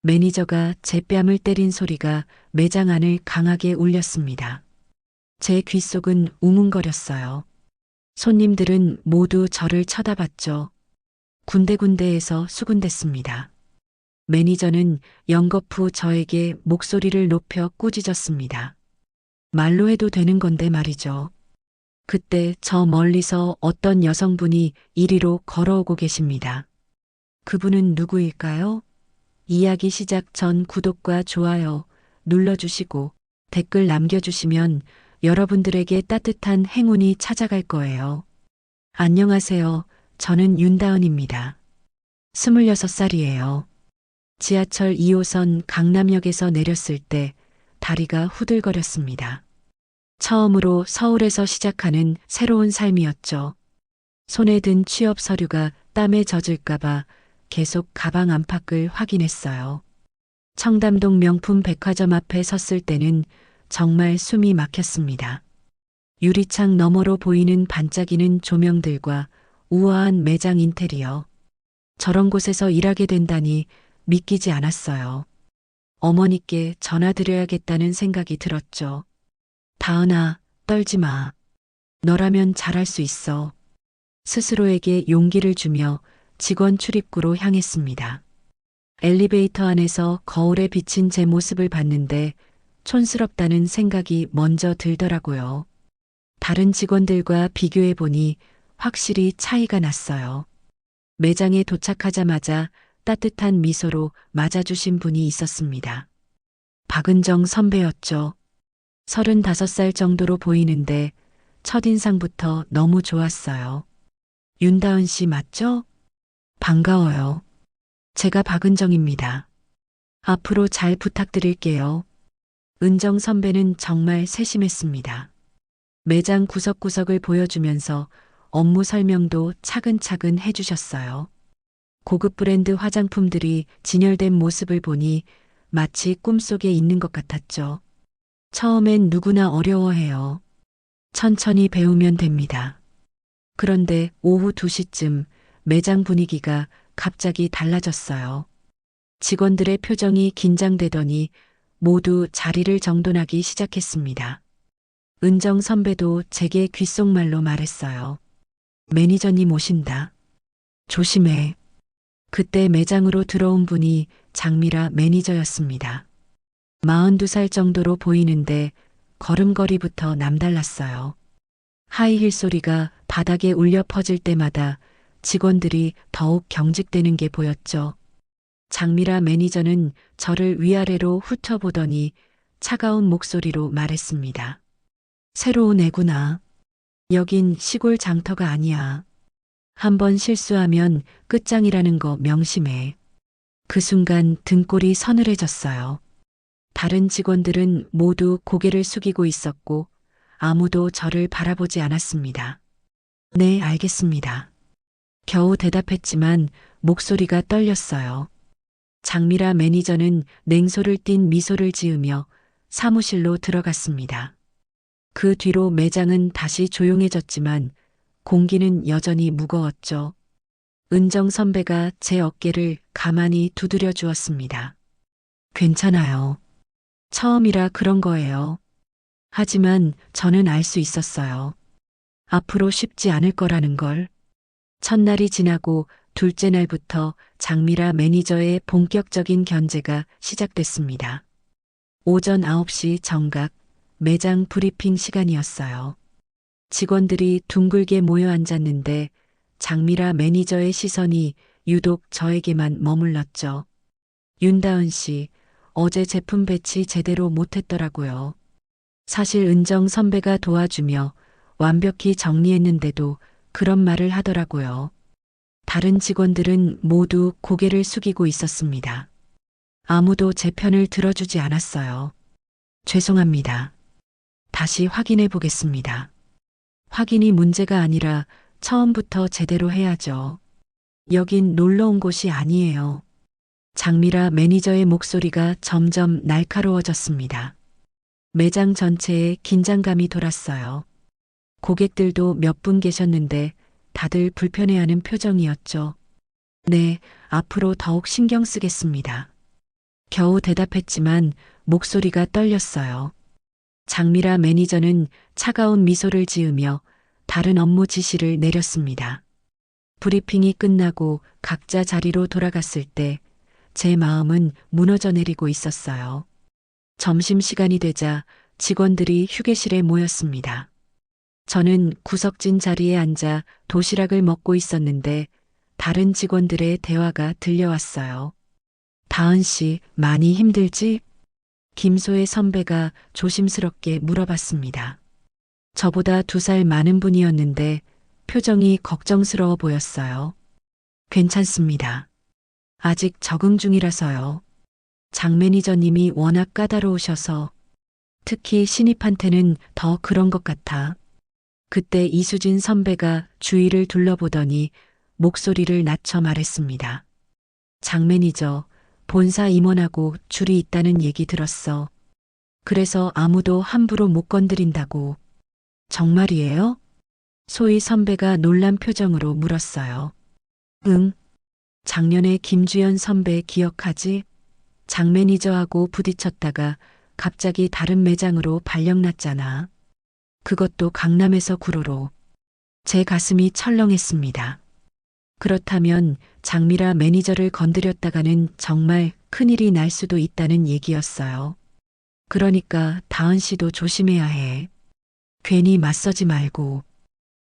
매니저가 제 뺨을 때린 소리가 매장 안을 강하게 울렸습니다. 제 귓속은 웅웅거렸어요. 손님들은 모두 저를 쳐다봤죠. 군데군데에서 수군댔습니다. 매니저는 연거푸 저에게 목소리를 높여 꾸짖었습니다. 말로 해도 되는 건데 말이죠. 그때 저 멀리서 어떤 여성분이 이리로 걸어오고 계십니다. 그분은 누구일까요? 이야기 시작 전 구독과 좋아요 눌러주시고 댓글 남겨주시면 여러분들에게 따뜻한 행운이 찾아갈 거예요. 안녕하세요. 저는 윤다은입니다. 26살이에요. 지하철 2호선 강남역에서 내렸을 때 다리가 후들거렸습니다. 처음으로 서울에서 시작하는 새로운 삶이었죠. 손에 든 취업 서류가 땀에 젖을까봐 계속 가방 안팎을 확인했어요. 청담동 명품 백화점 앞에 섰을 때는 정말 숨이 막혔습니다. 유리창 너머로 보이는 반짝이는 조명들과 우아한 매장 인테리어. 저런 곳에서 일하게 된다니 믿기지 않았어요. 어머니께 전화드려야겠다는 생각이 들었죠. 다은아, 떨지 마. 너라면 잘할 수 있어. 스스로에게 용기를 주며 직원 출입구로 향했습니다. 엘리베이터 안에서 거울에 비친 제 모습을 봤는데 촌스럽다는 생각이 먼저 들더라고요. 다른 직원들과 비교해 보니 확실히 차이가 났어요. 매장에 도착하자마자 따뜻한 미소로 맞아주신 분이 있었습니다. 박은정 선배였죠. 35살 정도로 보이는데 첫인상부터 너무 좋았어요. 윤다은 씨 맞죠? 반가워요. 제가 박은정입니다. 앞으로 잘 부탁드릴게요. 은정 선배는 정말 세심했습니다. 매장 구석구석을 보여주면서 업무 설명도 차근차근 해주셨어요. 고급 브랜드 화장품들이 진열된 모습을 보니 마치 꿈속에 있는 것 같았죠. 처음엔 누구나 어려워해요. 천천히 배우면 됩니다. 그런데 오후 2시쯤 매장 분위기가 갑자기 달라졌어요. 직원들의 표정이 긴장되더니 모두 자리를 정돈하기 시작했습니다. 은정 선배도 제게 귓속말로 말했어요. 매니저님 오신다. 조심해. 그때 매장으로 들어온 분이 장미라 매니저였습니다. 42살 정도로 보이는데 걸음걸이부터 남달랐어요. 하이힐 소리가 바닥에 울려 퍼질 때마다 직원들이 더욱 경직되는 게 보였죠. 장미라 매니저는 저를 위아래로 훑어보더니 차가운 목소리로 말했습니다. 새로운 애구나. 여긴 시골 장터가 아니야. 한번 실수하면 끝장이라는 거 명심해. 그 순간 등골이 서늘해졌어요. 다른 직원들은 모두 고개를 숙이고 있었고 아무도 저를 바라보지 않았습니다. 네, 알겠습니다. 겨우 대답했지만 목소리가 떨렸어요. 장미라 매니저는 냉소를 띤 미소를 지으며 사무실로 들어갔습니다. 그 뒤로 매장은 다시 조용해졌지만 공기는 여전히 무거웠죠. 은정 선배가 제 어깨를 가만히 두드려 주었습니다. 괜찮아요. 처음이라 그런 거예요. 하지만 저는 알 수 있었어요. 앞으로 쉽지 않을 거라는 걸. 첫날이 지나고 둘째 날부터 장미라 매니저의 본격적인 견제가 시작됐습니다. 오전 9시 정각 매장 브리핑 시간이었어요. 직원들이 둥글게 모여 앉았는데 장미라 매니저의 시선이 유독 저에게만 머물렀죠. 윤다은 씨, 어제 제품 배치 제대로 못했더라고요. 사실 은정 선배가 도와주며 완벽히 정리했는데도 그런 말을 하더라고요. 다른 직원들은 모두 고개를 숙이고 있었습니다. 아무도 제 편을 들어주지 않았어요. 죄송합니다. 다시 확인해 보겠습니다. 확인이 문제가 아니라 처음부터 제대로 해야죠. 여긴 놀러 온 곳이 아니에요. 장미라 매니저의 목소리가 점점 날카로워졌습니다. 매장 전체에 긴장감이 돌았어요. 고객들도 몇 분 계셨는데 다들 불편해하는 표정이었죠. 네, 앞으로 더욱 신경 쓰겠습니다. 겨우 대답했지만 목소리가 떨렸어요. 장미라 매니저는 차가운 미소를 지으며 다른 업무 지시를 내렸습니다. 브리핑이 끝나고 각자 자리로 돌아갔을 때 제 마음은 무너져 내리고 있었어요. 점심시간이 되자 직원들이 휴게실에 모였습니다. 저는 구석진 자리에 앉아 도시락을 먹고 있었는데 다른 직원들의 대화가 들려왔어요. 다은 씨, 많이 힘들지? 김소혜 선배가 조심스럽게 물어봤습니다. 저보다 2살 많은 분이었는데 표정이 걱정스러워 보였어요. 괜찮습니다. 아직 적응 중이라서요. 장 매니저님이 워낙 까다로우셔서 특히 신입한테는 더 그런 것 같아. 그때 이수진 선배가 주위를 둘러보더니 목소리를 낮춰 말했습니다. 장 매니저, 본사 임원하고 줄이 있다는 얘기 들었어. 그래서 아무도 함부로 못 건드린다고. 정말이에요? 소희 선배가 놀란 표정으로 물었어요. 응. 작년에 김주연 선배 기억하지? 장 매니저하고 부딪혔다가 갑자기 다른 매장으로 발령났잖아. 그것도 강남에서 구로로. 제 가슴이 철렁했습니다. 그렇다면 장미라 매니저를 건드렸다가는 정말 큰일이 날 수도 있다는 얘기였어요. 그러니까 다은 씨도 조심해야 해. 괜히 맞서지 말고.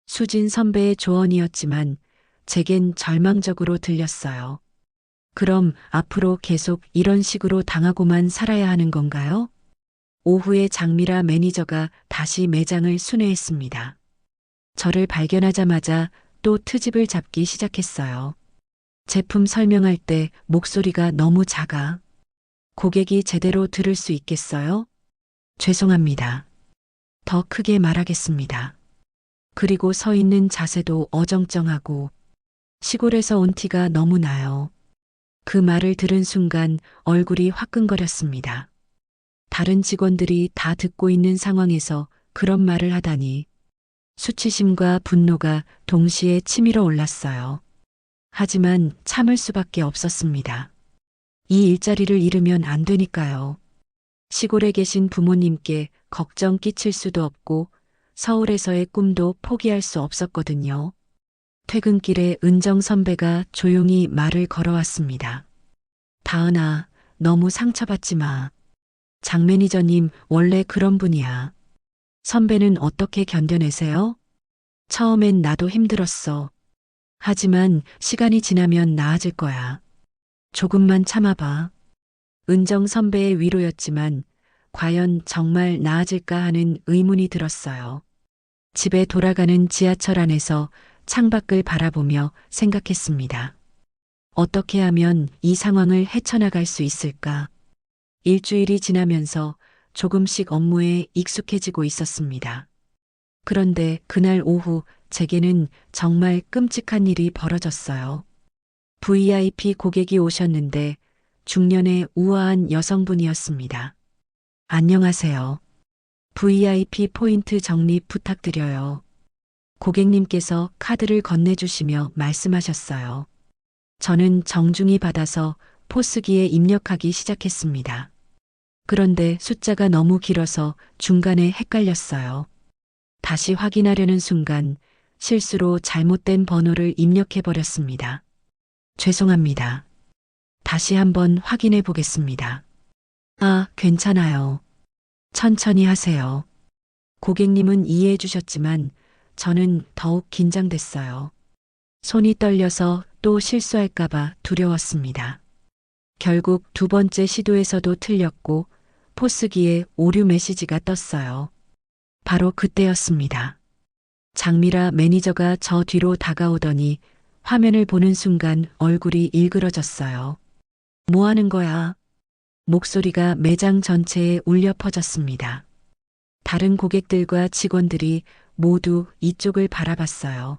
수진 선배의 조언이었지만 제겐 절망적으로 들렸어요. 그럼 앞으로 계속 이런 식으로 당하고만 살아야 하는 건가요? 오후에 장미라 매니저가 다시 매장을 순회했습니다. 저를 발견하자마자 또 트집을 잡기 시작했어요. 제품 설명할 때 목소리가 너무 작아. 고객이 제대로 들을 수 있겠어요? 죄송합니다. 더 크게 말하겠습니다. 그리고 서 있는 자세도 어정쩡하고 시골에서 온 티가 너무 나요. 그 말을 들은 순간 얼굴이 화끈거렸습니다. 다른 직원들이 다 듣고 있는 상황에서 그런 말을 하다니 수치심과 분노가 동시에 치밀어 올랐어요. 하지만 참을 수밖에 없었습니다. 이 일자리를 잃으면 안 되니까요. 시골에 계신 부모님께 걱정 끼칠 수도 없고 서울에서의 꿈도 포기할 수 없었거든요. 퇴근길에 은정 선배가 조용히 말을 걸어왔습니다. 다은아, 너무 상처받지 마. 장 매니저님 원래 그런 분이야. 선배는 어떻게 견뎌내세요? 처음엔 나도 힘들었어. 하지만 시간이 지나면 나아질 거야. 조금만 참아봐. 은정 선배의 위로였지만 과연 정말 나아질까 하는 의문이 들었어요. 집에 돌아가는 지하철 안에서 창밖을 바라보며 생각했습니다. 어떻게 하면 이 상황을 헤쳐나갈 수 있을까? 일주일이 지나면서 조금씩 업무에 익숙해지고 있었습니다. 그런데 그날 오후 제게는 정말 끔찍한 일이 벌어졌어요. VIP 고객이 오셨는데 중년의 우아한 여성분이었습니다. 안녕하세요. VIP 포인트 적립 부탁드려요. 고객님께서 카드를 건네주시며 말씀하셨어요. 저는 정중히 받아서 포스기에 입력하기 시작했습니다. 그런데 숫자가 너무 길어서 중간에 헷갈렸어요. 다시 확인하려는 순간 실수로 잘못된 번호를 입력해버렸습니다. 죄송합니다. 다시 한번 확인해 보겠습니다. 아, 괜찮아요. 천천히 하세요. 고객님은 이해해 주셨지만 저는 더욱 긴장됐어요. 손이 떨려서 또 실수할까봐 두려웠습니다. 결국 2번째 시도에서도 틀렸고 포스기에 오류 메시지가 떴어요. 바로 그때였습니다. 장미라 매니저가 저 뒤로 다가오더니 화면을 보는 순간 얼굴이 일그러졌어요. 뭐 하는 거야? 목소리가 매장 전체에 울려 퍼졌습니다. 다른 고객들과 직원들이 모두 이쪽을 바라봤어요.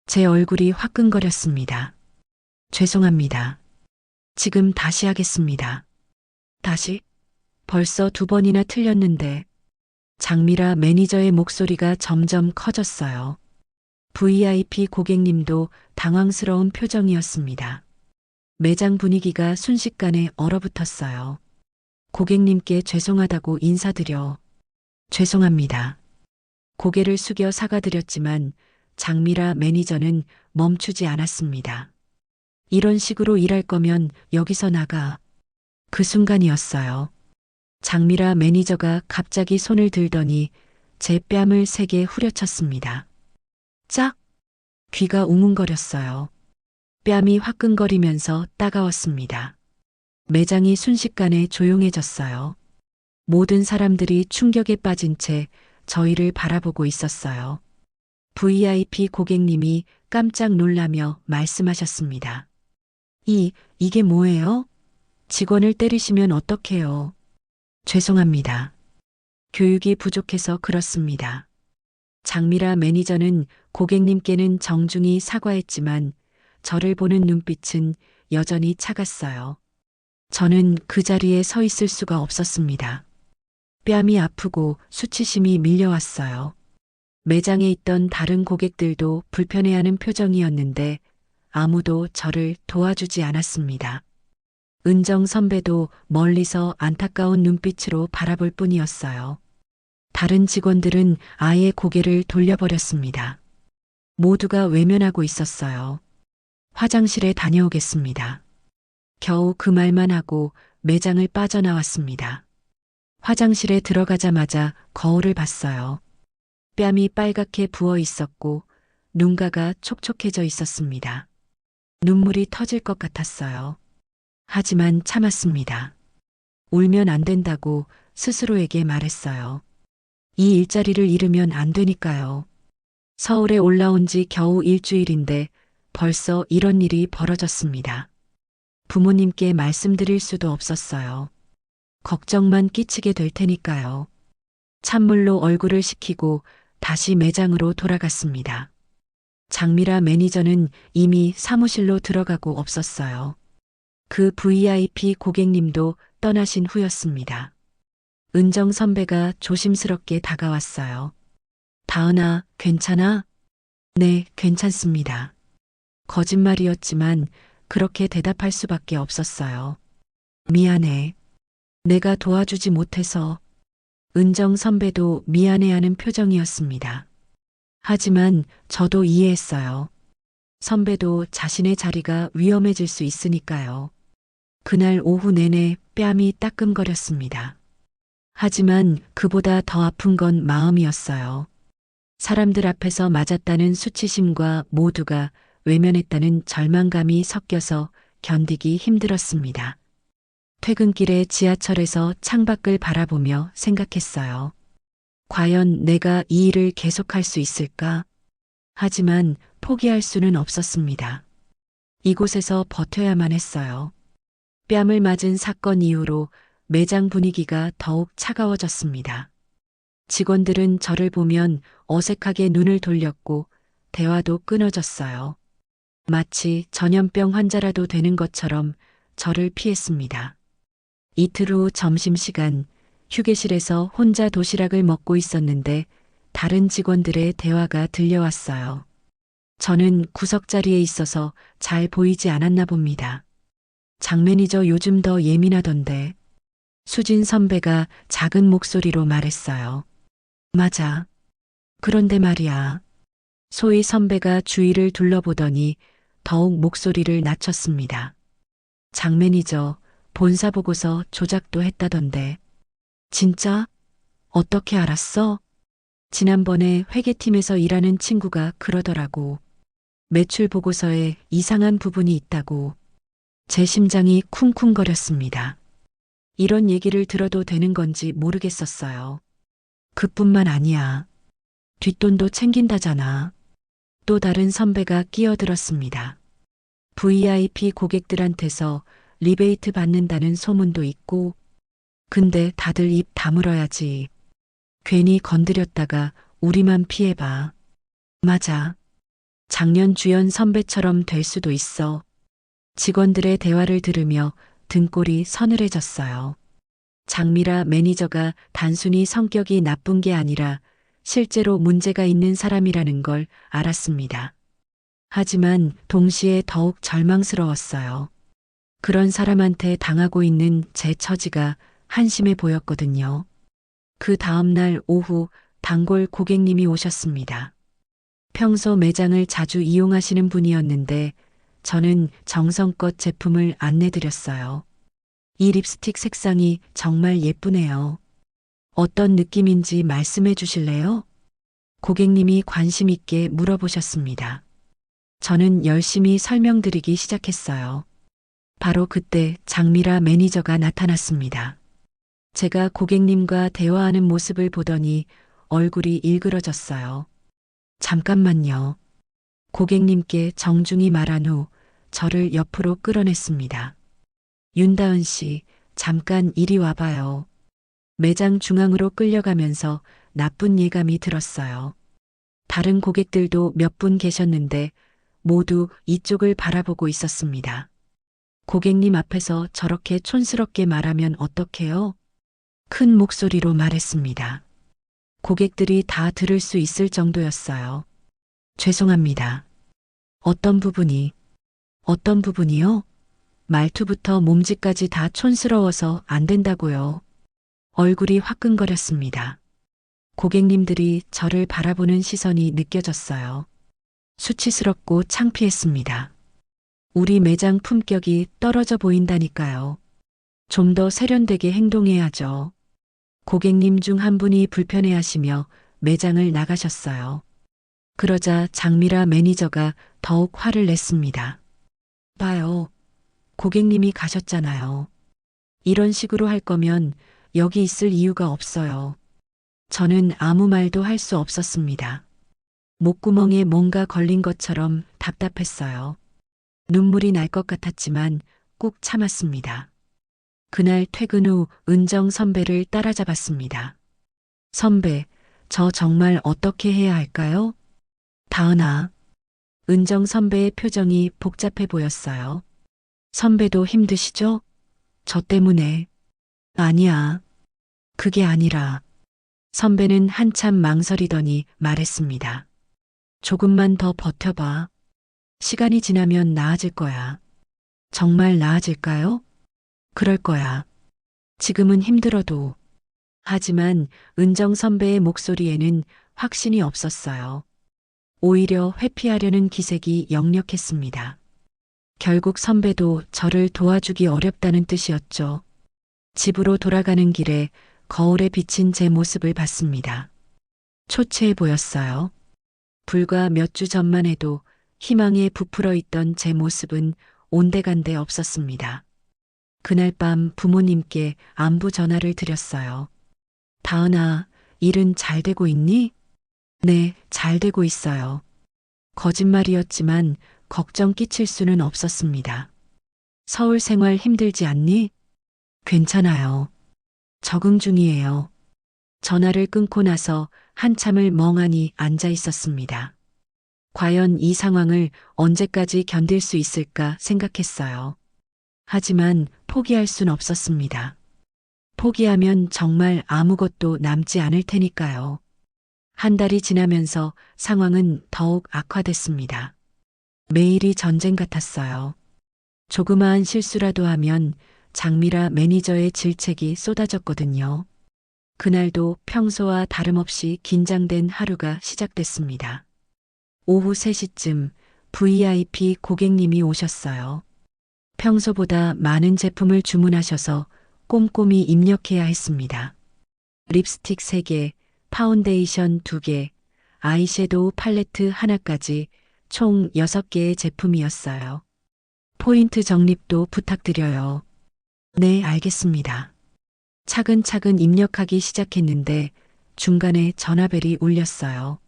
제 얼굴이 화끈거렸습니다. 죄송합니다. 지금 다시 하겠습니다. 다시? 벌써 2번이나 틀렸는데. 장미라 매니저의 목소리가 점점 커졌어요. VIP 고객님도 당황스러운 표정이었습니다. 매장 분위기가 순식간에 얼어붙었어요. 고객님께 죄송하다고 인사드려. 죄송합니다. 고개를 숙여 사과드렸지만 장미라 매니저는 멈추지 않았습니다. 이런 식으로 일할 거면 여기서 나가. 그 순간이었어요. 장미라 매니저가 갑자기 손을 들더니 제 뺨을 세게 후려쳤습니다. 짝! 귀가 웅웅거렸어요. 뺨이 화끈거리면서 따가웠습니다. 매장이 순식간에 조용해졌어요. 모든 사람들이 충격에 빠진 채 저희를 바라보고 있었어요. VIP 고객님이 깜짝 놀라며 말씀하셨습니다. 이게 뭐예요? 직원을 때리시면 어떡해요? 죄송합니다. 교육이 부족해서 그렇습니다. 장미라 매니저는 고객님께는 정중히 사과했지만 저를 보는 눈빛은 여전히 차갔어요. 저는 그 자리에 서 있을 수가 없었습니다. 뺨이 아프고 수치심이 밀려왔어요. 매장에 있던 다른 고객들도 불편해하는 표정이었는데 아무도 저를 도와주지 않았습니다. 은정 선배도 멀리서 안타까운 눈빛으로 바라볼 뿐이었어요. 다른 직원들은 아예 고개를 돌려버렸습니다. 모두가 외면하고 있었어요. 화장실에 다녀오겠습니다. 겨우 그 말만 하고 매장을 빠져나왔습니다. 화장실에 들어가자마자 거울을 봤어요. 뺨이 빨갛게 부어 있었고 눈가가 촉촉해져 있었습니다. 눈물이 터질 것 같았어요. 하지만 참았습니다. 울면 안 된다고 스스로에게 말했어요. 이 일자리를 잃으면 안 되니까요. 서울에 올라온 지 겨우 일주일인데 벌써 이런 일이 벌어졌습니다. 부모님께 말씀드릴 수도 없었어요. 걱정만 끼치게 될 테니까요. 찬물로 얼굴을 식히고 다시 매장으로 돌아갔습니다. 장미라 매니저는 이미 사무실로 들어가고 없었어요. 그 VIP 고객님도 떠나신 후였습니다. 은정 선배가 조심스럽게 다가왔어요. 다은아, 괜찮아? 네, 괜찮습니다. 거짓말이었지만 그렇게 대답할 수밖에 없었어요. 미안해. 내가 도와주지 못해서. 은정 선배도 미안해하는 표정이었습니다. 하지만 저도 이해했어요. 선배도 자신의 자리가 위험해질 수 있으니까요. 그날 오후 내내 뺨이 따끔거렸습니다. 하지만 그보다 더 아픈 건 마음이었어요. 사람들 앞에서 맞았다는 수치심과 모두가 외면했다는 절망감이 섞여서 견디기 힘들었습니다. 퇴근길에 지하철에서 창밖을 바라보며 생각했어요. 과연 내가 이 일을 계속할 수 있을까? 하지만 포기할 수는 없었습니다. 이곳에서 버텨야만 했어요. 뺨을 맞은 사건 이후로 매장 분위기가 더욱 차가워졌습니다. 직원들은 저를 보면 어색하게 눈을 돌렸고 대화도 끊어졌어요. 마치 전염병 환자라도 되는 것처럼 저를 피했습니다. 이틀 후 점심시간 휴게실에서 혼자 도시락을 먹고 있었는데 다른 직원들의 대화가 들려왔어요. 저는 구석자리에 있어서 잘 보이지 않았나 봅니다. 장 매니저 요즘 더 예민하던데. 수진 선배가 작은 목소리로 말했어요. 맞아. 그런데 말이야. 소희 선배가 주위를 둘러보더니 더욱 목소리를 낮췄습니다. 장 매니저 본사 보고서 조작도 했다던데. 진짜? 어떻게 알았어? 지난번에 회계팀에서 일하는 친구가 그러더라고. 매출 보고서에 이상한 부분이 있다고. 제 심장이 쿵쿵거렸습니다. 이런 얘기를 들어도 되는 건지 모르겠었어요. 그뿐만 아니야. 뒷돈도 챙긴다잖아. 또 다른 선배가 끼어들었습니다. VIP 고객들한테서 리베이트 받는다는 소문도 있고, 근데 다들 입 다물어야지. 괜히 건드렸다가 우리만 피해봐. 맞아. 작년 주연 선배처럼 될 수도 있어. 직원들의 대화를 들으며 등골이 서늘해졌어요. 장미라 매니저가 단순히 성격이 나쁜 게 아니라 실제로 문제가 있는 사람이라는 걸 알았습니다. 하지만 동시에 더욱 절망스러웠어요. 그런 사람한테 당하고 있는 제 처지가 한심해 보였거든요. 그 다음날 오후 단골 고객님이 오셨습니다. 평소 매장을 자주 이용하시는 분이었는데 저는 정성껏 제품을 안내드렸어요. 이 립스틱 색상이 정말 예쁘네요. 어떤 느낌인지 말씀해 주실래요? 고객님이 관심 있게 물어보셨습니다. 저는 열심히 설명드리기 시작했어요. 바로 그때 장미라 매니저가 나타났습니다. 제가 고객님과 대화하는 모습을 보더니 얼굴이 일그러졌어요. 잠깐만요. 고객님께 정중히 말한 후 저를 옆으로 끌어냈습니다. 윤다은 씨, 잠깐 이리 와봐요. 매장 중앙으로 끌려가면서 나쁜 예감이 들었어요. 다른 고객들도 몇 분 계셨는데 모두 이쪽을 바라보고 있었습니다. 고객님 앞에서 저렇게 촌스럽게 말하면 어떡해요? 큰 목소리로 말했습니다. 고객들이 다 들을 수 있을 정도였어요. 죄송합니다. 어떤 부분이요? 말투부터 몸짓까지 다 촌스러워서 안 된다고요. 얼굴이 화끈거렸습니다. 고객님들이 저를 바라보는 시선이 느껴졌어요. 수치스럽고 창피했습니다. 우리 매장 품격이 떨어져 보인다니까요. 좀 더 세련되게 행동해야죠. 고객님 중 한 분이 불편해하시며 매장을 나가셨어요. 그러자 장미라 매니저가 더욱 화를 냈습니다. 봐요. 고객님이 가셨잖아요. 이런 식으로 할 거면 여기 있을 이유가 없어요. 저는 아무 말도 할 수 없었습니다. 목구멍에 뭔가 걸린 것처럼 답답했어요. 눈물이 날 것 같았지만 꾹 참았습니다. 그날 퇴근 후 은정 선배를 따라잡았습니다. 선배, 저 정말 어떻게 해야 할까요? 다은아. 은정 선배의 표정이 복잡해 보였어요. 선배도 힘드시죠? 저 때문에. 아니야. 그게 아니라. 선배는 한참 망설이더니 말했습니다. 조금만 더 버텨봐. 시간이 지나면 나아질 거야. 정말 나아질까요? 그럴 거야. 지금은 힘들어도. 하지만 은정 선배의 목소리에는 확신이 없었어요. 오히려 회피하려는 기색이 역력했습니다. 결국 선배도 저를 도와주기 어렵다는 뜻이었죠. 집으로 돌아가는 길에 거울에 비친 제 모습을 봤습니다. 초췌해 보였어요. 불과 몇 주 전만 해도 희망에 부풀어 있던 제 모습은 온데간데 없었습니다. 그날 밤 부모님께 안부 전화를 드렸어요. 다은아, 일은 잘 되고 있니? 네, 잘 되고 있어요. 거짓말이었지만 걱정 끼칠 수는 없었습니다. 서울 생활 힘들지 않니? 괜찮아요. 적응 중이에요. 전화를 끊고 나서 한참을 멍하니 앉아 있었습니다. 과연 이 상황을 언제까지 견딜 수 있을까 생각했어요. 하지만 포기할 순 없었습니다. 포기하면 정말 아무것도 남지 않을 테니까요. 한 달이 지나면서 상황은 더욱 악화됐습니다. 매일이 전쟁 같았어요. 조그마한 실수라도 하면 장미라 매니저의 질책이 쏟아졌거든요. 그날도 평소와 다름없이 긴장된 하루가 시작됐습니다. 오후 3시쯤 VIP 고객님이 오셨어요. 평소보다 많은 제품을 주문하셔서 꼼꼼히 입력해야 했습니다. 립스틱 3개, 파운데이션 2개, 아이섀도우 팔레트 하나까지 총 6개의 제품이었어요. 포인트 적립도 부탁드려요. 네, 알겠습니다. 차근차근 입력하기 시작했는데 중간에 전화벨이 울렸어요.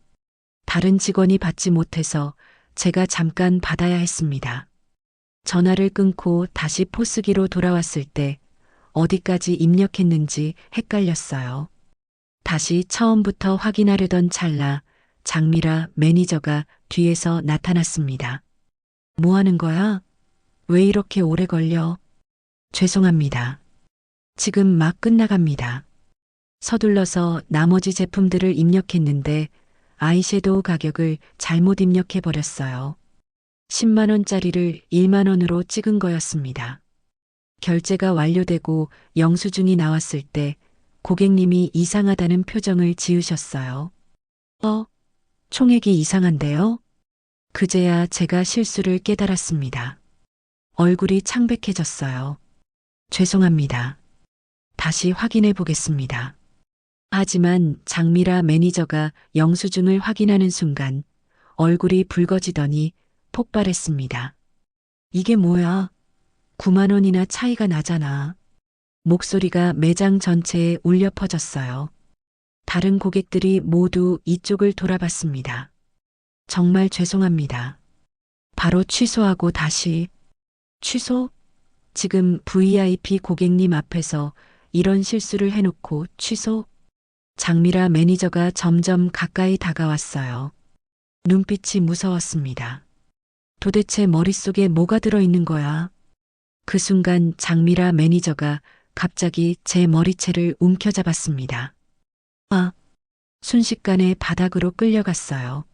다른 직원이 받지 못해서 제가 잠깐 받아야 했습니다. 전화를 끊고 다시 포스기로 돌아왔을 때 어디까지 입력했는지 헷갈렸어요. 다시 처음부터 확인하려던 찰나 장미라 매니저가 뒤에서 나타났습니다. 뭐 하는 거야? 왜 이렇게 오래 걸려? 죄송합니다. 지금 막 끝나갑니다. 서둘러서 나머지 제품들을 입력했는데 아이섀도우 가격을 잘못 입력해 버렸어요. 10만 원짜리를 1만 원으로 찍은 거였습니다. 결제가 완료되고 영수증이 나왔을 때 고객님이 이상하다는 표정을 지으셨어요. 총액이 이상한데요? 그제야 제가 실수를 깨달았습니다. 얼굴이 창백해졌어요. 죄송합니다. 다시 확인해 보겠습니다. 하지만 장미라 매니저가 영수증을 확인하는 순간 얼굴이 붉어지더니 폭발했습니다. 이게 뭐야? 9만 원이나 차이가 나잖아. 목소리가 매장 전체에 울려 퍼졌어요. 다른 고객들이 모두 이쪽을 돌아봤습니다. 정말 죄송합니다. 바로 취소하고 다시. 취소? 지금 VIP 고객님 앞에서 이런 실수를 해놓고 취소? 장미라 매니저가 점점 가까이 다가왔어요. 눈빛이 무서웠습니다. 도대체 머릿속에 뭐가 들어있는 거야? 그 순간 장미라 매니저가 갑자기 제 머리채를 움켜잡았습니다. 순식간에 바닥으로 끌려갔어요.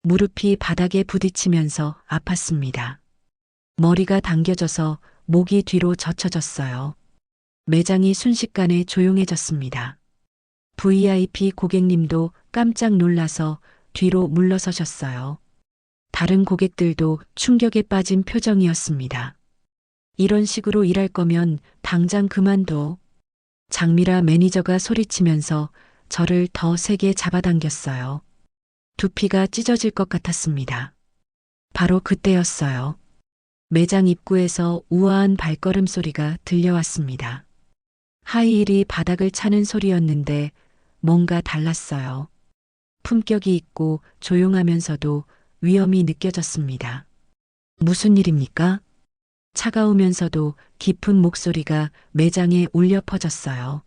무릎이 바닥에 부딪히면서 아팠습니다. 머리가 당겨져서 목이 뒤로 젖혀졌어요. 매장이 순식간에 조용해졌습니다. VIP 고객님도 깜짝 놀라서 뒤로 물러서셨어요. 다른 고객들도 충격에 빠진 표정이었습니다. 이런 식으로 일할 거면 당장 그만둬. 장미라 매니저가 소리치면서 저를 더 세게 잡아당겼어요. 두피가 찢어질 것 같았습니다. 바로 그때였어요. 매장 입구에서 우아한 발걸음 소리가 들려왔습니다. 하이힐이 바닥을 차는 소리였는데 뭔가 달랐어요. 품격이 있고 조용하면서도 위험이 느껴졌습니다. 무슨 일입니까? 차가우면서도 깊은 목소리가 매장에 울려 퍼졌어요.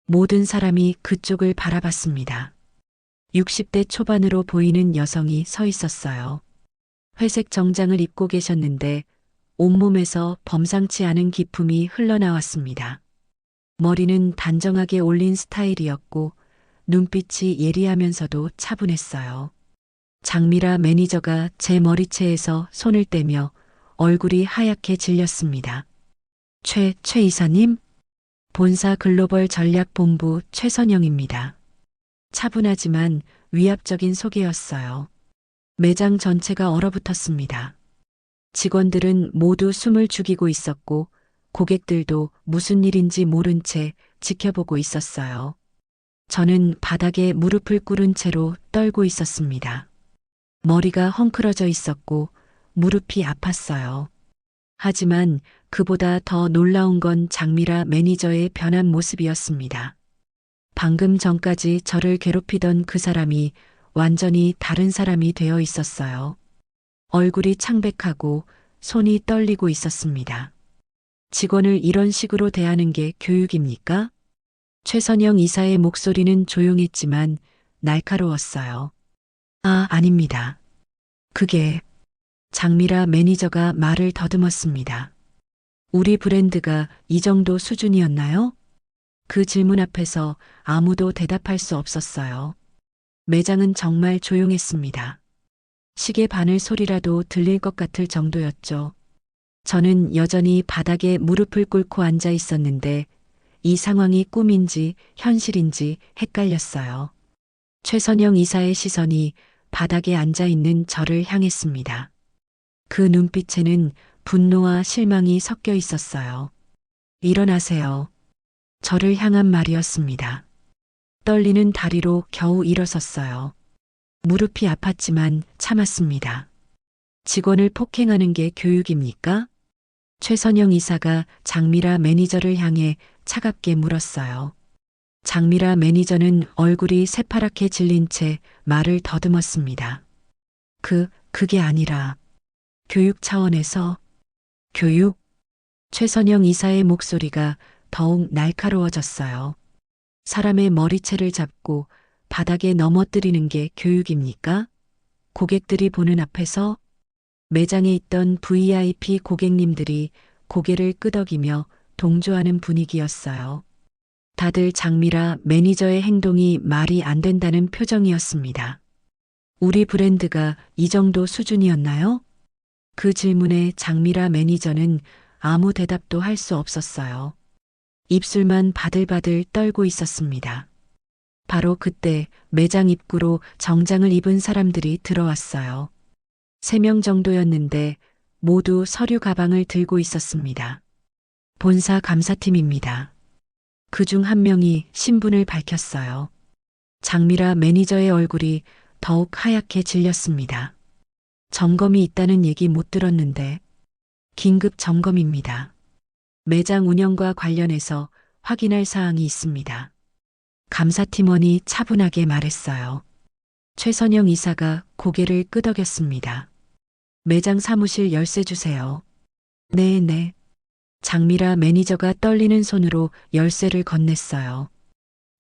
모든 사람이 그쪽을 바라봤습니다. 60대 초반으로 보이는 여성이 서 있었어요. 회색 정장을 입고 계셨는데 온몸에서 범상치 않은 기품이 흘러나왔습니다. 머리는 단정하게 올린 스타일이었고 눈빛이 예리하면서도 차분했어요. 장미라 매니저가 제 머리채에서 손을 떼며 얼굴이 하얗게 질렸습니다. 최 이사님? 본사 글로벌 전략본부 최선영입니다. 차분하지만 위압적인 소개였어요. 매장 전체가 얼어붙었습니다. 직원들은 모두 숨을 죽이고 있었고 고객들도 무슨 일인지 모른 채 지켜보고 있었어요. 저는 바닥에 무릎을 꿇은 채로 떨고 있었습니다. 머리가 헝클어져 있었고 무릎이 아팠어요. 하지만 그보다 더 놀라운 건 장미라 매니저의 변한 모습이었습니다. 방금 전까지 저를 괴롭히던 그 사람이 완전히 다른 사람이 되어 있었어요. 얼굴이 창백하고 손이 떨리고 있었습니다. 직원을 이런 식으로 대하는 게 교육입니까? 최선영 이사의 목소리는 조용했지만 날카로웠어요. 아닙니다. 그게 장미라 매니저가 말을 더듬었습니다. 우리 브랜드가 이 정도 수준이었나요? 그 질문 앞에서 아무도 대답할 수 없었어요. 매장은 정말 조용했습니다. 시계 바늘 소리라도 들릴 것 같을 정도였죠. 저는 여전히 바닥에 무릎을 꿇고 앉아 있었는데 이 상황이 꿈인지 현실인지 헷갈렸어요. 최선영 이사의 시선이 바닥에 앉아 있는 저를 향했습니다. 그 눈빛에는 분노와 실망이 섞여 있었어요. 일어나세요. 저를 향한 말이었습니다. 떨리는 다리로 겨우 일어섰어요. 무릎이 아팠지만 참았습니다. 직원을 폭행하는 게 교육입니까? 최선영 이사가 장미라 매니저를 향해 차갑게 물었어요. 장미라 매니저는 얼굴이 새파랗게 질린 채 말을 더듬었습니다. 그게 아니라 교육 차원에서. 교육? 최선영 이사의 목소리가 더욱 날카로워졌어요. 사람의 머리채를 잡고 바닥에 넘어뜨리는 게 교육입니까? 고객들이 보는 앞에서. 매장에 있던 VIP 고객님들이 고개를 끄덕이며 동조하는 분위기였어요. 다들 장미라 매니저의 행동이 말이 안 된다는 표정이었습니다. 우리 브랜드가 이 정도 수준이었나요? 그 질문에 장미라 매니저는 아무 대답도 할 수 없었어요. 입술만 바들바들 떨고 있었습니다. 바로 그때 매장 입구로 정장을 입은 사람들이 들어왔어요. 3명 정도였는데 모두 서류 가방을 들고 있었습니다. 본사 감사팀입니다. 그중 한 명이 신분을 밝혔어요. 장미라 매니저의 얼굴이 더욱 하얗게 질렸습니다. 점검이 있다는 얘기 못 들었는데 긴급 점검입니다. 매장 운영과 관련해서 확인할 사항이 있습니다. 감사팀원이 차분하게 말했어요. 최선영 이사가 고개를 끄덕였습니다. 매장 사무실 열쇠 주세요. 네. 장미라 매니저가 떨리는 손으로 열쇠를 건넸어요.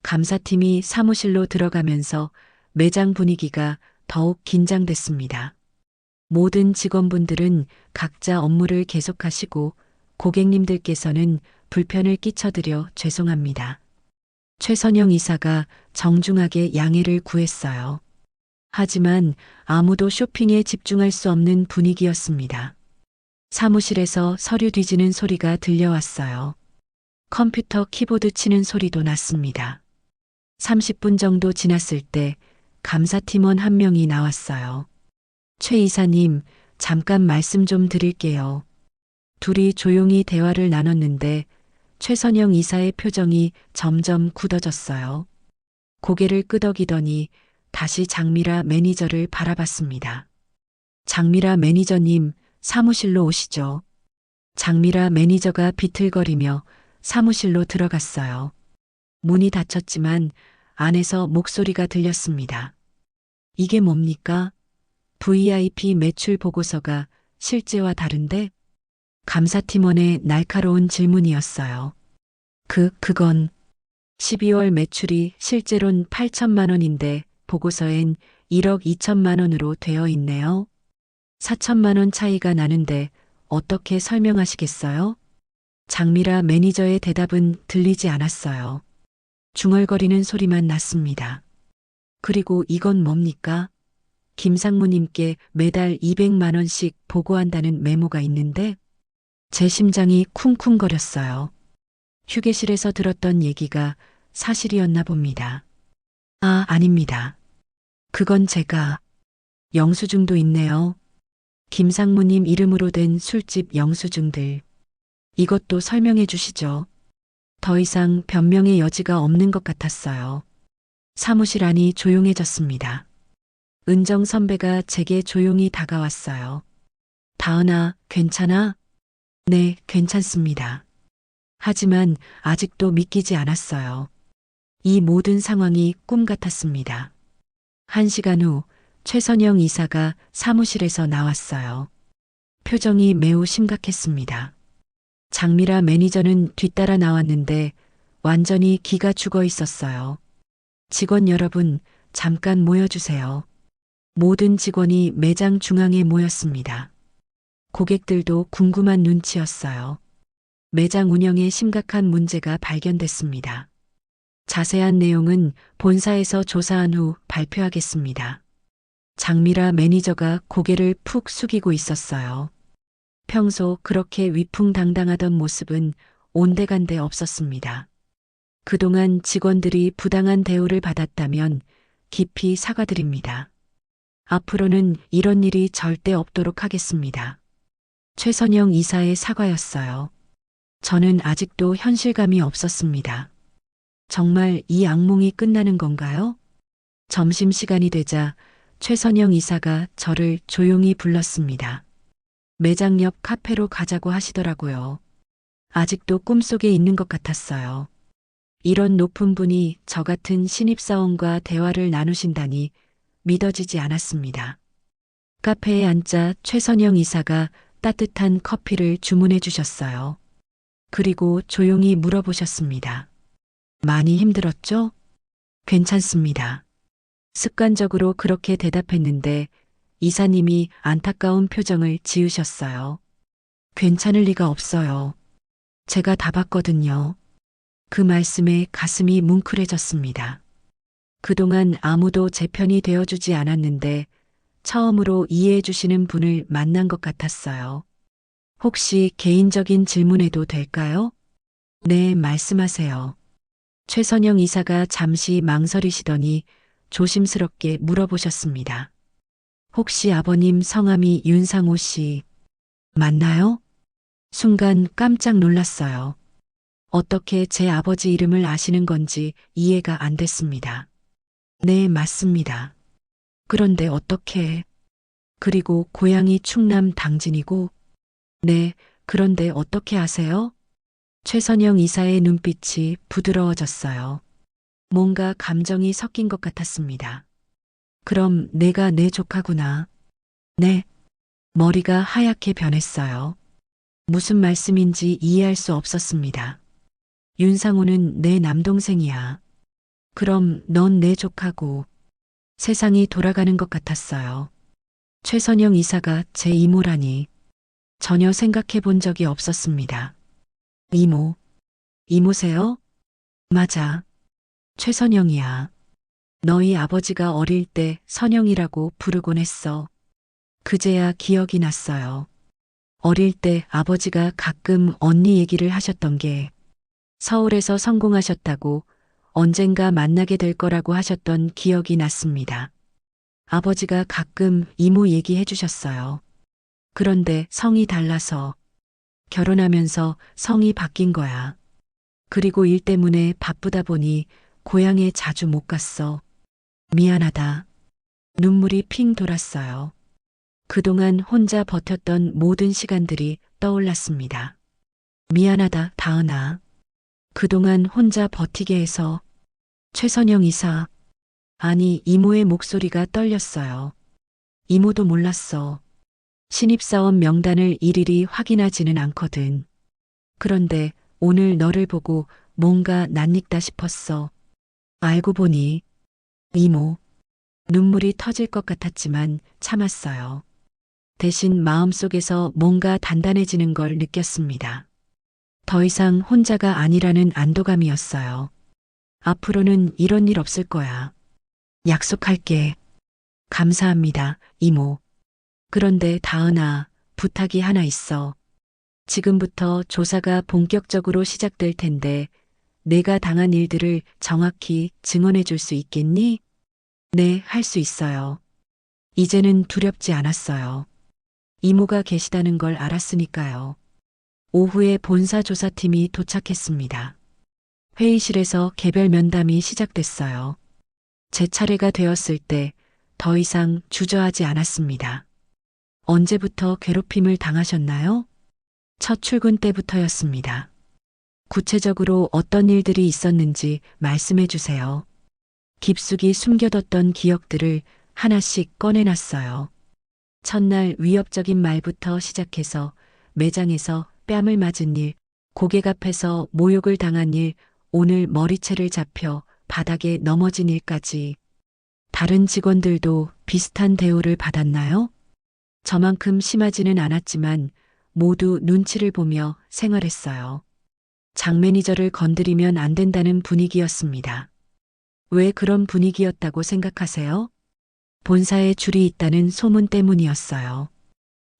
감사팀이 사무실로 들어가면서 매장 분위기가 더욱 긴장됐습니다. 모든 직원분들은 각자 업무를 계속하시고 고객님들께서는 불편을 끼쳐드려 죄송합니다. 최선영 이사가 정중하게 양해를 구했어요. 하지만 아무도 쇼핑에 집중할 수 없는 분위기였습니다. 사무실에서 서류 뒤지는 소리가 들려왔어요. 컴퓨터 키보드 치는 소리도 났습니다. 30분 정도 지났을 때 감사팀원 한 명이 나왔어요. 최 이사님, 잠깐 말씀 좀 드릴게요. 둘이 조용히 대화를 나눴는데 최선영 이사의 표정이 점점 굳어졌어요. 고개를 끄덕이더니 다시 장미라 매니저를 바라봤습니다. 장미라 매니저님, 사무실로 오시죠. 장미라 매니저가 비틀거리며 사무실로 들어갔어요. 문이 닫혔지만 안에서 목소리가 들렸습니다. 이게 뭡니까? VIP 매출 보고서가 실제와 다른데? 감사팀원의 날카로운 질문이었어요. 그건 12월 매출이 실제론 8천만 원인데 보고서엔 1억 2천만 원으로 되어 있네요. 4천만 원 차이가 나는데 어떻게 설명하시겠어요? 장미라 매니저의 대답은 들리지 않았어요. 중얼거리는 소리만 났습니다. 그리고 이건 뭡니까? 김상무님께 매달 200만 원씩 보고한다는 메모가 있는데 제 심장이 쿵쿵거렸어요. 휴게실에서 들었던 얘기가 사실이었나 봅니다. 아닙니다. 그건 제가 영수증도 있네요. 김상무님 이름으로 된 술집 영수증들. 이것도 설명해 주시죠. 더 이상 변명의 여지가 없는 것 같았어요. 사무실 안이 조용해졌습니다. 은정 선배가 제게 조용히 다가왔어요. 다은아, 괜찮아? 네, 괜찮습니다. 하지만 아직도 믿기지 않았어요. 이 모든 상황이 꿈 같았습니다. 1시간 후 최선영 이사가 사무실에서 나왔어요. 표정이 매우 심각했습니다. 장미라 매니저는 뒤따라 나왔는데 완전히 기가 죽어 있었어요. 직원 여러분, 잠깐 모여주세요. 모든 직원이 매장 중앙에 모였습니다. 고객들도 궁금한 눈치였어요. 매장 운영에 심각한 문제가 발견됐습니다. 자세한 내용은 본사에서 조사한 후 발표하겠습니다. 장미라 매니저가 고개를 푹 숙이고 있었어요. 평소 그렇게 위풍당당하던 모습은 온데간데 없었습니다. 그동안 직원들이 부당한 대우를 받았다면 깊이 사과드립니다. 앞으로는 이런 일이 절대 없도록 하겠습니다. 최선영 이사의 사과였어요. 저는 아직도 현실감이 없었습니다. 정말 이 악몽이 끝나는 건가요? 점심시간이 되자 최선영 이사가 저를 조용히 불렀습니다. 매장 옆 카페로 가자고 하시더라고요. 아직도 꿈속에 있는 것 같았어요. 이런 높은 분이 저 같은 신입사원과 대화를 나누신다니 믿어지지 않았습니다. 카페에 앉자 최선영 이사가 따뜻한 커피를 주문해 주셨어요. 그리고 조용히 물어보셨습니다. 많이 힘들었죠? 괜찮습니다. 습관적으로 그렇게 대답했는데 이사님이 안타까운 표정을 지으셨어요. 괜찮을 리가 없어요. 제가 다 봤거든요. 그 말씀에 가슴이 뭉클해졌습니다. 그동안 아무도 제 편이 되어주지 않았는데 처음으로 이해해 주시는 분을 만난 것 같았어요. 혹시 개인적인 질문해도 될까요? 네, 말씀하세요. 최선영 이사가 잠시 망설이시더니 조심스럽게 물어보셨습니다. 혹시 아버님 성함이 윤상호 씨 맞나요? 순간 깜짝 놀랐어요. 어떻게 제 아버지 이름을 아시는 건지 이해가 안 됐습니다. 네, 맞습니다. 그런데 어떻게? 그리고 고향이 충남 당진이고, 네, 그런데 어떻게 아세요? 최선영 이사의 눈빛이 부드러워졌어요. 뭔가 감정이 섞인 것 같았습니다. 그럼 내가 내 조카구나. 네, 머리가 하얗게 변했어요. 무슨 말씀인지 이해할 수 없었습니다. 윤상호는 내 남동생이야. 그럼 넌 내 조카고. 세상이 돌아가는 것 같았어요. 최선영 이사가 제 이모라니 전혀 생각해 본 적이 없었습니다. 이모, 이모세요? 맞아. 최선영이야. 너희 아버지가 어릴 때 선영이라고 부르곤 했어. 그제야 기억이 났어요. 어릴 때 아버지가 가끔 언니 얘기를 하셨던 게 서울에서 성공하셨다고 언젠가 만나게 될 거라고 하셨던 기억이 났습니다. 아버지가 가끔 이모 얘기해 주셨어요. 그런데 성이 달라서 결혼하면서 성이 바뀐 거야. 그리고 일 때문에 바쁘다 보니 고향에 자주 못 갔어. 미안하다. 눈물이 핑 돌았어요. 그동안 혼자 버텼던 모든 시간들이 떠올랐습니다. 미안하다, 다은아. 그동안 혼자 버티게 해서 최선영 이사, 아니 이모의 목소리가 떨렸어요. 이모도 몰랐어. 신입사원 명단을 일일이 확인하지는 않거든. 그런데 오늘 너를 보고 뭔가 낯익다 싶었어. 알고 보니 이모, 눈물이 터질 것 같았지만 참았어요. 대신 마음속에서 뭔가 단단해지는 걸 느꼈습니다. 더 이상 혼자가 아니라는 안도감이었어요. 앞으로는 이런 일 없을 거야. 약속할게. 감사합니다, 이모. 그런데 다은아, 부탁이 하나 있어. 지금부터 조사가 본격적으로 시작될 텐데 내가 당한 일들을 정확히 증언해 줄 수 있겠니? 네, 할 수 있어요. 이제는 두렵지 않았어요. 이모가 계시다는 걸 알았으니까요. 오후에 본사조사팀이 도착했습니다. 회의실에서 개별 면담이 시작됐어요. 제 차례가 되었을 때 더 이상 주저하지 않았습니다. 언제부터 괴롭힘을 당하셨나요? 첫 출근 때부터였습니다. 구체적으로 어떤 일들이 있었는지 말씀해 주세요. 깊숙이 숨겨뒀던 기억들을 하나씩 꺼내놨어요. 첫날 위협적인 말부터 시작해서 매장에서 뺨을 맞은 일, 고객 앞에서 모욕을 당한 일, 오늘 머리채를 잡혀 바닥에 넘어진 일까지. 다른 직원들도 비슷한 대우를 받았나요? 저만큼 심하지는 않았지만 모두 눈치를 보며 생활했어요. 장 매니저를 건드리면 안 된다는 분위기였습니다. 왜 그런 분위기였다고 생각하세요? 본사에 줄이 있다는 소문 때문이었어요.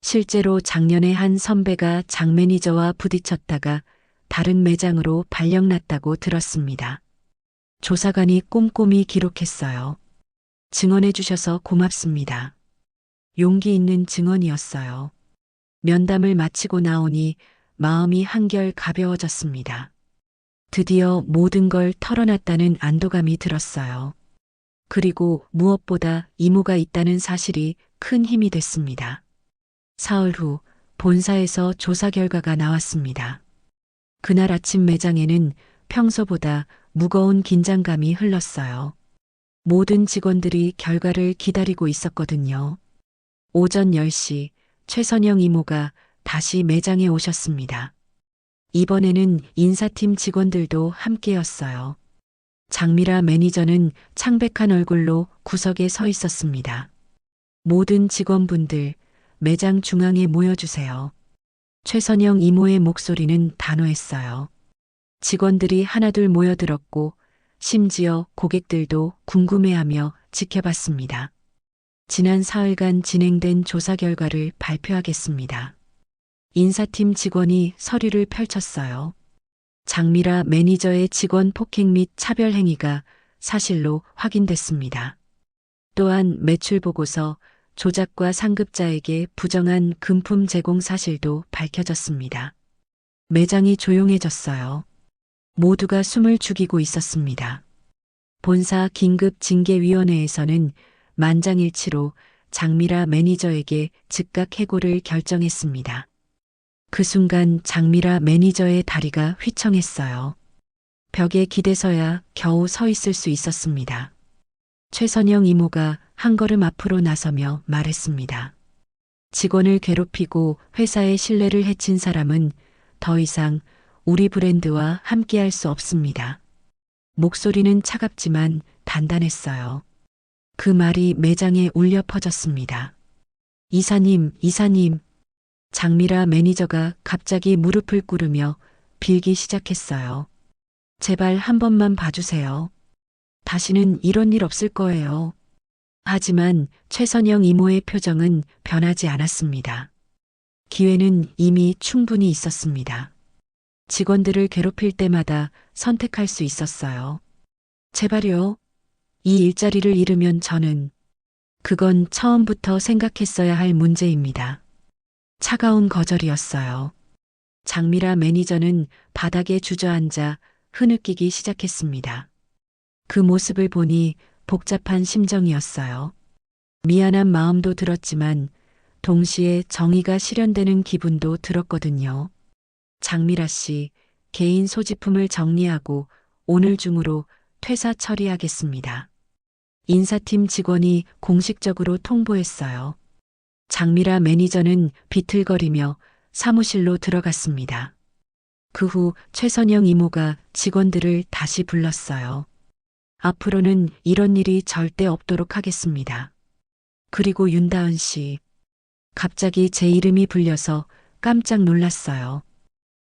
실제로 작년에 한 선배가 장 매니저와 부딪혔다가 다른 매장으로 발령났다고 들었습니다. 조사관이 꼼꼼히 기록했어요. 증언해 주셔서 고맙습니다. 용기 있는 증언이었어요. 면담을 마치고 나오니 마음이 한결 가벼워졌습니다. 드디어 모든 걸 털어놨다는 안도감이 들었어요. 그리고 무엇보다 이모가 있다는 사실이 큰 힘이 됐습니다. 사흘 후 본사에서 조사 결과가 나왔습니다. 그날 아침 매장에는 평소보다 무거운 긴장감이 흘렀어요. 모든 직원들이 결과를 기다리고 있었거든요. 오전 10시 최선영 이모가 다시 매장에 오셨습니다. 이번에는 인사팀 직원들도 함께였어요. 장미라 매니저는 창백한 얼굴로 구석에 서 있었습니다. 모든 직원분들 매장 중앙에 모여주세요. 최선영 이모의 목소리는 단호했어요. 직원들이 하나둘 모여들었고 심지어 고객들도 궁금해하며 지켜봤습니다. 지난 사흘간 진행된 조사 결과를 발표하겠습니다. 인사팀 직원이 서류를 펼쳤어요. 장미라 매니저의 직원 폭행 및 차별 행위가 사실로 확인됐습니다. 또한 매출 보고서 조작과 상급자에게 부정한 금품 제공 사실도 밝혀졌습니다. 매장이 조용해졌어요. 모두가 숨을 죽이고 있었습니다. 본사 긴급징계위원회에서는 만장일치로 장미라 매니저에게 즉각 해고를 결정했습니다. 그 순간 장미라 매니저의 다리가 휘청했어요. 벽에 기대서야 겨우 서 있을 수 있었습니다. 최선영 이모가 한 걸음 앞으로 나서며 말했습니다. 직원을 괴롭히고 회사의 신뢰를 해친 사람은 더 이상 우리 브랜드와 함께할 수 없습니다. 목소리는 차갑지만 단단했어요. 그 말이 매장에 울려 퍼졌습니다. 이사님, 이사님. 장미라 매니저가 갑자기 무릎을 꿇으며 빌기 시작했어요. 제발 한 번만 봐주세요. 다시는 이런 일 없을 거예요. 하지만 최선영 이모의 표정은 변하지 않았습니다. 기회는 이미 충분히 있었습니다. 직원들을 괴롭힐 때마다 선택할 수 있었어요. 제발요. 이 일자리를 잃으면 저는 그건 처음부터 생각했어야 할 문제입니다. 차가운 거절이었어요. 장미라 매니저는 바닥에 주저앉아 흐느끼기 시작했습니다. 그 모습을 보니 복잡한 심정이었어요. 미안한 마음도 들었지만 동시에 정의가 실현되는 기분도 들었거든요. 장미라 씨, 개인 소지품을 정리하고 오늘 중으로 퇴사 처리하겠습니다. 인사팀 직원이 공식적으로 통보했어요. 장미라 매니저는 비틀거리며 사무실로 들어갔습니다. 그 후 최선영 이모가 직원들을 다시 불렀어요. 앞으로는 이런 일이 절대 없도록 하겠습니다. 그리고 윤다은 씨. 갑자기 제 이름이 불려서 깜짝 놀랐어요.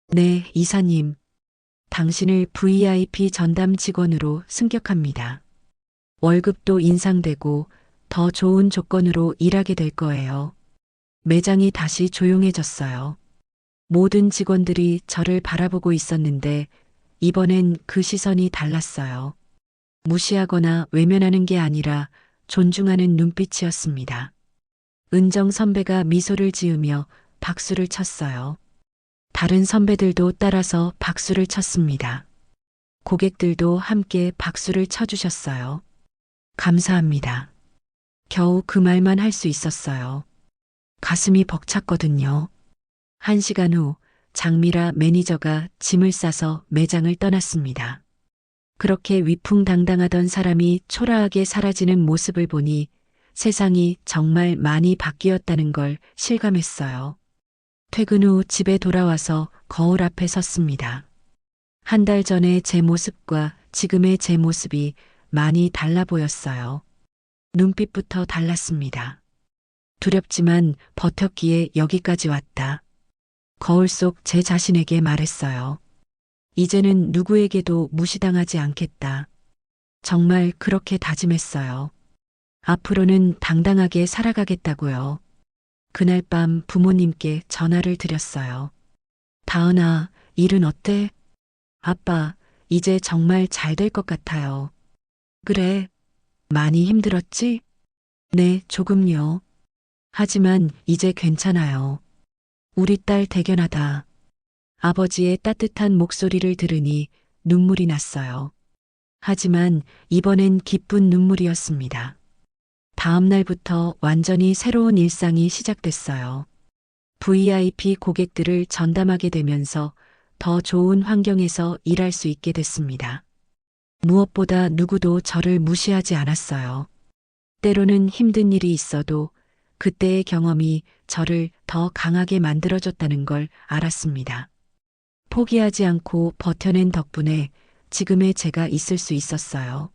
네, 이사님. 당신을 VIP 전담 직원으로 승격합니다. 월급도 인상되고 더 좋은 조건으로 일하게 될 거예요. 매장이 다시 조용해졌어요. 모든 직원들이 저를 바라보고 있었는데 이번엔 그 시선이 달랐어요. 무시하거나 외면하는 게 아니라 존중하는 눈빛이었습니다. 은정 선배가 미소를 지으며 박수를 쳤어요. 다른 선배들도 따라서 박수를 쳤습니다. 고객들도 함께 박수를 쳐주셨어요. 감사합니다. 겨우 그 말만 할 수 있었어요. 가슴이 벅찼거든요. 1시간 후 장미라 매니저가 짐을 싸서 매장을 떠났습니다. 그렇게 위풍당당하던 사람이 초라하게 사라지는 모습을 보니 세상이 정말 많이 바뀌었다는 걸 실감했어요. 퇴근 후 집에 돌아와서 거울 앞에 섰습니다. 한 달 전의 제 모습과 지금의 제 모습이 많이 달라 보였어요. 눈빛부터 달랐습니다. 두렵지만 버텼기에 여기까지 왔다. 거울 속 제 자신에게 말했어요. 이제는 누구에게도 무시당하지 않겠다. 정말 그렇게 다짐했어요. 앞으로는 당당하게 살아가겠다고요. 그날 밤 부모님께 전화를 드렸어요. 다은아, 일은 어때? 아빠, 이제 정말 잘 될 것 같아요. 그래. 많이 힘들었지? 네, 조금요. 하지만 이제 괜찮아요. 우리 딸 대견하다. 아버지의 따뜻한 목소리를 들으니 눈물이 났어요. 하지만 이번엔 기쁜 눈물이었습니다. 다음 날부터 완전히 새로운 일상이 시작됐어요. VIP 고객들을 전담하게 되면서 더 좋은 환경에서 일할 수 있게 됐습니다. 무엇보다 누구도 저를 무시하지 않았어요. 때로는 힘든 일이 있어도 그때의 경험이 저를 더 강하게 만들어줬다는 걸 알았습니다. 포기하지 않고 버텨낸 덕분에 지금의 제가 있을 수 있었어요.